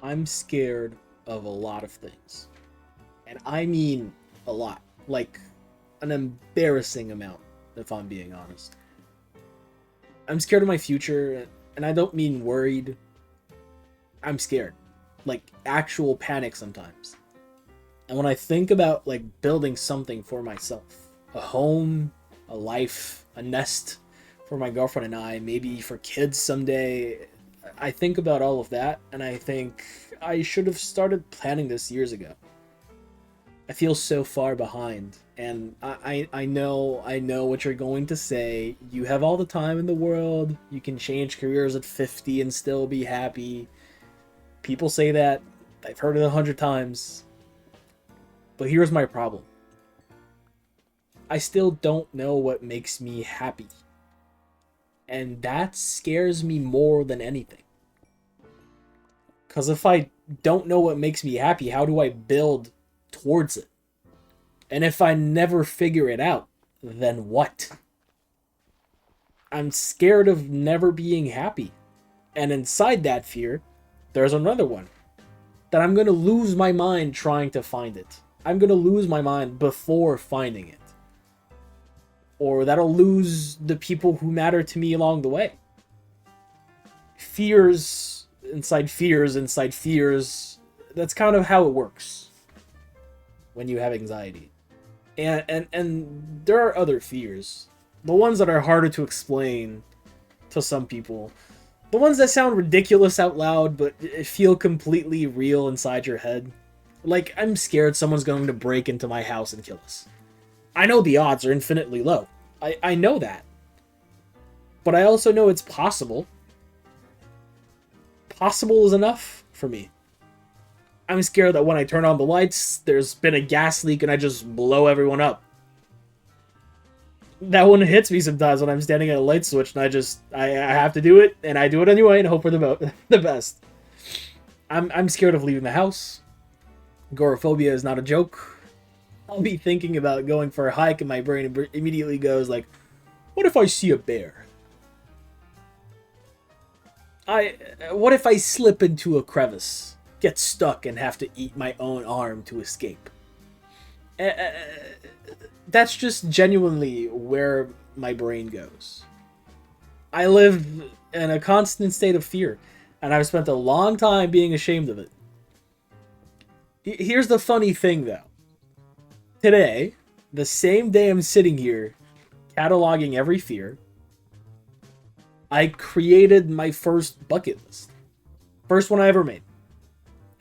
I'm scared of a lot of things. And I mean a lot. Like, an embarrassing amount, if I'm being honest. I'm scared of my future, and I don't mean worried. I'm scared. Like, actual panic sometimes. And when I think about, like, building something for myself, a home, a life, a nest for my girlfriend and I, maybe for kids someday, I think about all of that, and I think I should have started planning this years ago. I feel so far behind, and I know what you're going to say. You have all the time in the world. You can change careers at 50 and still be happy. People say that. I've heard it 100 times. But here's my problem. I still don't know what makes me happy. And that scares me more than anything. Because if I don't know what makes me happy, how do I build towards it? And if I never figure it out, then what? I'm scared of never being happy. And inside that fear, there's another one. That I'm going to lose my mind trying to find it. I'm going to lose my mind before finding it. Or that'll lose the people who matter to me along the way. Fears inside fears. That's kind of how it works when you have anxiety. And there are other fears. The ones that are harder to explain to some people. The ones that sound ridiculous out loud, but feel completely real inside your head. Like, I'm scared someone's going to break into my house and kill us. I know the odds are infinitely low. I know that. But I also know it's possible. Possible is enough for me. I'm scared that when I turn on the lights, there's been a gas leak and I just blow everyone up. That one hits me sometimes when I'm standing at a light switch and I have to do it, and I do it anyway and hope for the best. I'm scared of leaving the house. Agoraphobia is not a joke. I'll be thinking about going for a hike and my brain immediately goes like, what if I see a bear? What if I slip into a crevice, get stuck, and have to eat my own arm to escape? That's just genuinely where my brain goes. I live in a constant state of fear, and I've spent a long time being ashamed of it. Here's the funny thing, though. Today, the same day I'm sitting here cataloging every fear, I created my first bucket list. First one I ever made.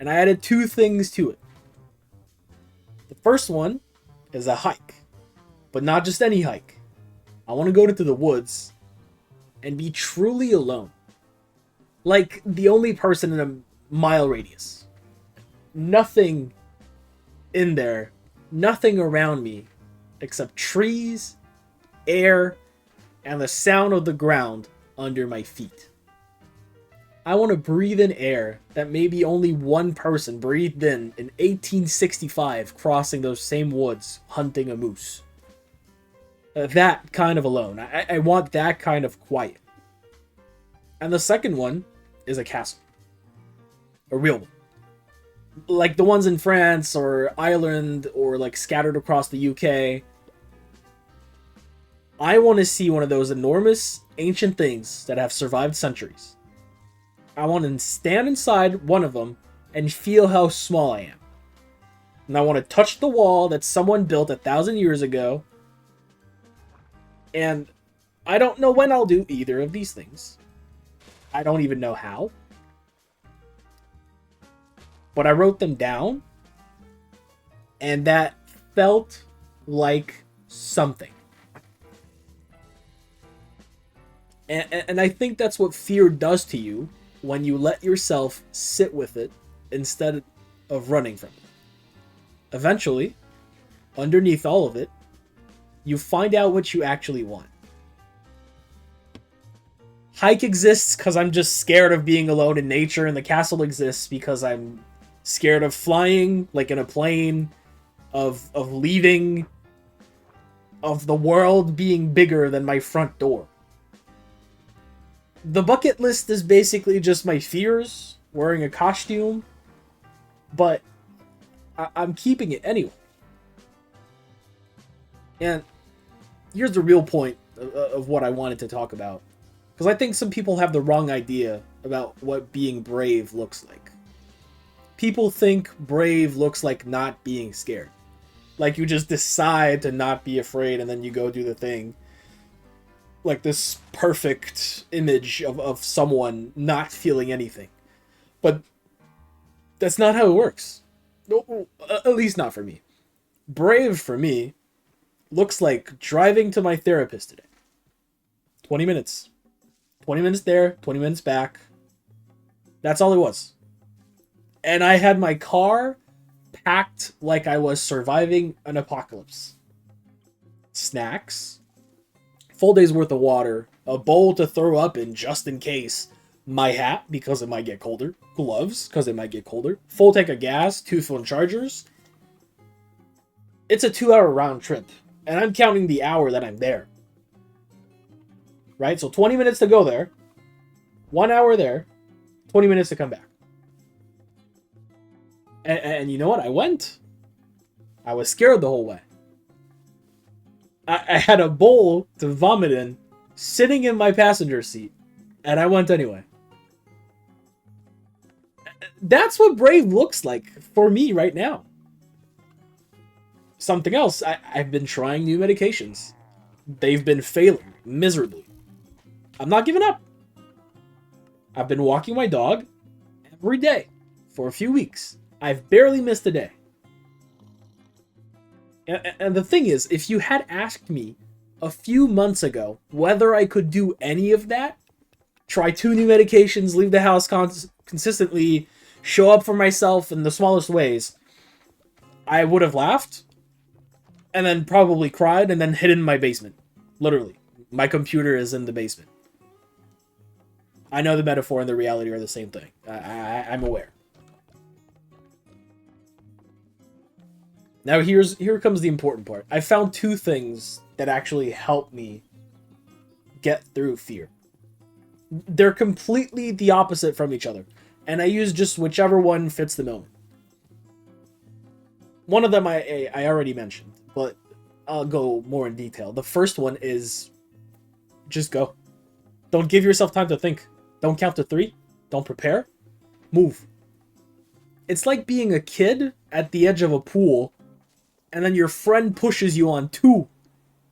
And I added 2 things to it. The first one is a hike. But not just any hike. I want to go into the woods and be truly alone. Like the only person in a mile radius. Nothing in there. Nothing around me except trees, air, and the sound of the ground under my feet. I want to breathe in air that maybe only one person breathed in 1865 crossing those same woods hunting a moose. That kind of alone. I want that kind of quiet. And the second one is a castle. A real one. Like the ones in France or Ireland or like scattered across the UK. I want to see one of those enormous ancient things that have survived centuries. I want to stand inside one of them and feel how small I am. And I want to touch the wall that someone built 1,000 years ago. And I don't know when I'll do either of these things. I don't even know how. But I wrote them down. And that felt like something. And I think that's what fear does to you when you let yourself sit with it instead of running from it. Eventually, underneath all of it, you find out what you actually want. Hike exists because I'm just scared of being alone in nature, and the castle exists because I'm scared of flying, like in a plane, of leaving, of the world being bigger than my front door. The bucket list is basically just my fears, wearing a costume, but I'm keeping it anyway. And here's the real point of what I wanted to talk about. Because I think some people have the wrong idea about what being brave looks like. People think brave looks like not being scared. Like you just decide to not be afraid and then you go do the thing. Like this perfect image of someone not feeling anything. But that's not how it works. No, at least not for me. Brave for me looks like driving to my therapist today. 20 minutes. 20 minutes there, 20 minutes back. That's all it was. And I had my car packed like I was surviving an apocalypse. Snacks, full day's worth of water, a bowl to throw up in just in case, my hat because it might get colder, gloves because it might get colder, full tank of gas, 2 phone chargers. It's a 2-hour round trip, and I'm counting the hour that I'm there. Right? So 20 minutes to go there, 1 hour there, 20 minutes to come back. And you know what? I went. I was scared the whole way. I had a bowl to vomit in, sitting in my passenger seat, and I went anyway. That's what brave looks like for me right now. Something else, I've been trying new medications. They've been failing miserably. I'm not giving up. I've been walking my dog every day for a few weeks. I've barely missed a day. And the thing is, if you had asked me a few months ago whether I could do any of that, try 2 new medications, leave the house consistently, show up for myself in the smallest ways, I would have laughed and then probably cried and then hid in my basement. Literally. My computer is in the basement. I know the metaphor and the reality are the same thing. I'm aware. Now here comes the important part. I found 2 things that actually help me get through fear. They're completely the opposite from each other, and I use just whichever one fits the moment. One of them I already mentioned, but I'll go more in detail. The first one is just go. Don't give yourself time to think. Don't count to 3. Don't prepare. Move. It's like being a kid at the edge of a pool and then your friend pushes you on 2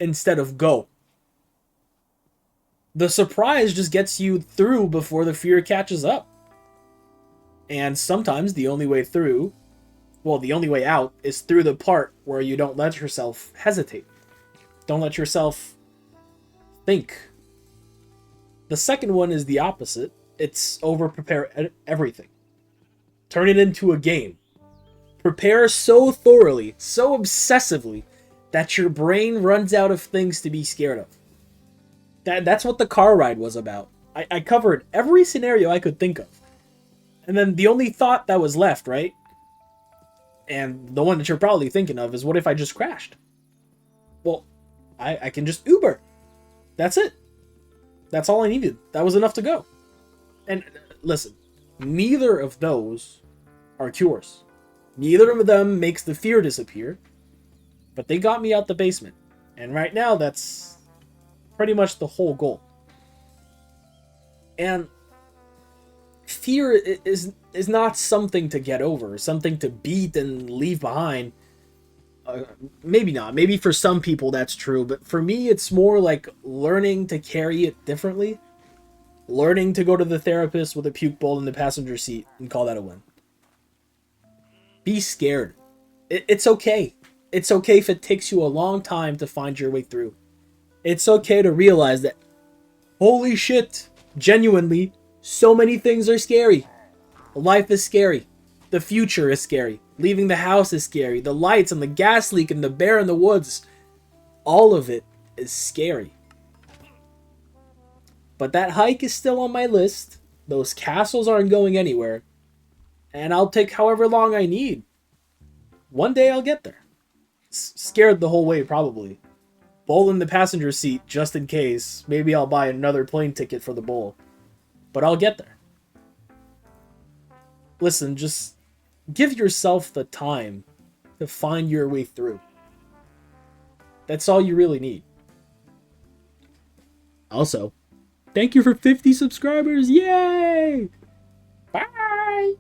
instead of go. The surprise just gets you through before the fear catches up. And sometimes the only way out is through the part where you don't let yourself hesitate. Don't let yourself think. The second one is the opposite. It's over-prepare everything. Turn it into a game. Prepare so thoroughly, so obsessively, that your brain runs out of things to be scared of. That's what the car ride was about. I covered every scenario I could think of. And then the only thought that was left, right? And the one that you're probably thinking of is, what if I just crashed? Well, I can just Uber. That's it. That's all I needed. That was enough to go. And listen, neither of those are cures. Neither of them makes the fear disappear, but they got me out the basement. And right now, that's pretty much the whole goal. And fear is not something to get over, something to beat and leave behind. Maybe not. Maybe for some people that's true, but for me, it's more like learning to carry it differently. Learning to go to the therapist with a puke bowl in the passenger seat and call that a win. Be scared. It's okay. It's okay if it takes you a long time to find your way through. It's okay to realize that, holy shit, genuinely, so many things are scary. Life is scary. The future is scary. Leaving the house is scary. The lights and the gas leak and the bear in the woods. All of it is scary. But that hike is still on my list. Those castles aren't going anywhere. And I'll take however long I need. One day I'll get there. Scared the whole way, probably. Bowl in the passenger seat, just in case. Maybe I'll buy another plane ticket for the bowl. But I'll get there. listen, just give yourself the time to find your way through. That's all you really need. Also, thank you for 50 subscribers. Yay! Bye!